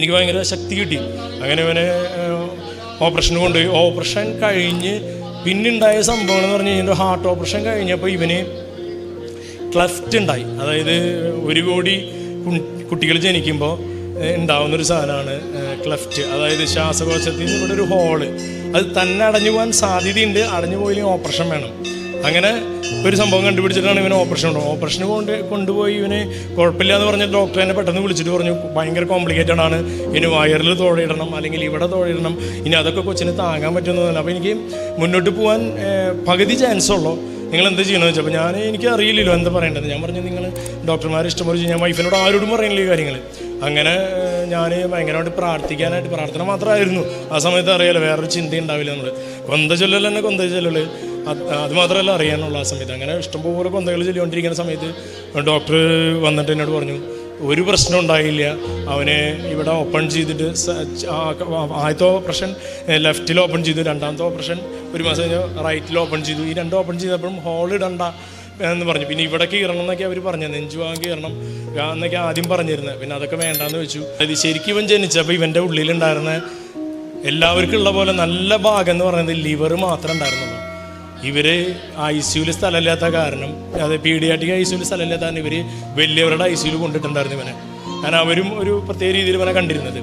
എനിക്ക് ഭയങ്കര ശക്തി കിട്ടി. അങ്ങനെ ഇവനെ ഓപ്പറേഷന് കൊണ്ടുപോയി. ഓപ്പറേഷൻ കഴിഞ്ഞ് പിന്നുണ്ടായ സംഭവം എന്ന് പറഞ്ഞു കഴിഞ്ഞാൽ ഹാർട്ട് ഓപ്പറേഷൻ കഴിഞ്ഞപ്പോൾ ഇവന് ക്ലെഫ്റ്റ് ഉണ്ടായി. അതായത് 1 കോടി കുട്ടികൾ ജനിക്കുമ്പോൾ ഉണ്ടാവുന്നൊരു സാധനമാണ് ക്ലെഫ്റ്റ്. അതായത് ശ്വാസകോശത്തിൽ നിന്ന് ഇവിടെ ഒരു ഹോള്, അത് തന്നെ അടഞ്ഞു പോകാൻ സാധ്യതയുണ്ട്. അടഞ്ഞു പോയില്ലെങ്കിൽ ഓപ്പറേഷൻ വേണം. അങ്ങനെ ഒരു സംഭവം കണ്ടുപിടിച്ചിട്ടാണ് ഇവന് ഓപ്പറേഷന് കൊണ്ടുപോയി. ഇവന് കുഴപ്പമില്ല എന്ന് പറഞ്ഞ ഡോക്ടർ എന്നെ പെട്ടെന്ന് വിളിച്ചിട്ട് പറഞ്ഞു ഭയങ്കര കോംപ്ലിക്കേറ്റഡ് ആണ്, ഇനി വയറിൽ തുഴയിടണം അല്ലെങ്കിൽ ഇവിടെ തുഴയിടണം, ഇനി അതൊക്കെ കൊച്ചിന് താങ്ങാൻ പറ്റുന്നതല്ല. അപ്പോൾ എനിക്ക് മുന്നോട്ട് പോകാൻ പകുതി ചാൻസ് ഉള്ളൂ, നിങ്ങൾ എന്താ ചെയ്യണമെന്ന് വെച്ചപ്പോൾ എനിക്ക് അറിയില്ലല്ലോ എന്താ പറയേണ്ടത്. ഞാൻ പറഞ്ഞു നിങ്ങൾ ഡോക്ടർമാർ ഇഷ്ടംപോലെ ചെയ്യും, ഞാൻ വൈഫിനോട് ആരോടും പറയുന്നില്ല ഈ കാര്യങ്ങൾ. അങ്ങനെ ഞാൻ ഭയങ്കരമായിട്ട് പ്രാർത്ഥന മാത്രമായിരുന്നു ആ സമയത്ത്. അറിയാലോ വേറൊരു ചിന്ത ഉണ്ടാവില്ല. നമ്മൾ കൊന്ത ചൊല്ലൽ തന്നെ കൊന്ത ചൊല്ലൽ അത് മാത്രമല്ല അറിയാനുള്ള ആ സമയത്ത്. അങ്ങനെ ഇഷ്ടംപോലെ കൊന്തകൾ ചൊല്ലിക്കൊണ്ടിരിക്കുന്ന സമയത്ത് ഡോക്ടർ വന്നിട്ട് എന്നോട് പറഞ്ഞു ഒരു പ്രശ്നം ഉണ്ടായില്ല, അവനെ ഇവിടെ ഓപ്പൺ ചെയ്തിട്ട് ആദ്യത്തെ ഓപ്പറേഷൻ ലെഫ്റ്റിൽ ഓപ്പൺ ചെയ്തു, രണ്ടാമത്തെ ഓപ്പറേഷൻ 1 മാസം കഴിഞ്ഞ് റൈറ്റിൽ ഓപ്പൺ ചെയ്തു. ഈ 2 ഓപ്പൺ ചെയ്തപ്പോഴും ഹോൾ ഇടണ്ട എന്ന് പറഞ്ഞു. പിന്നെ ഇവിടെ കീറണം എന്നൊക്കെ അവർ പറഞ്ഞത്, നെഞ്ചുഭാഗം കീറണം എന്നൊക്കെ ആദ്യം പറഞ്ഞിരുന്നത്. പിന്നെ അതൊക്കെ വേണ്ടാന്ന് വെച്ചു. അത് ശരിക്കും ഇവൻ ജനിച്ചപ്പോൾ ഇവൻ്റെ ഉള്ളിലുണ്ടായിരുന്ന എല്ലാവർക്കും ഉള്ള പോലെ നല്ല ഭാഗം എന്ന് പറയുന്നത് ലിവർ മാത്രമേ ഉണ്ടായിരുന്നുള്ളൂ. ഇവർ ICUവിൽ സ്ഥലമില്ലാത്ത കാരണം, അത് പീഡിയാട്രിക് ICUവിൽ സ്ഥലമില്ലാത്ത കാരണം ഇവർ വലിയവരുടെ ICUവിൽ കൊണ്ടിട്ടുണ്ടായിരുന്നു ഇവനെ. കാരണം അവരും ഒരു പ്രത്യേക രീതിയിൽ ഇവനെ കണ്ടിരുന്നത്.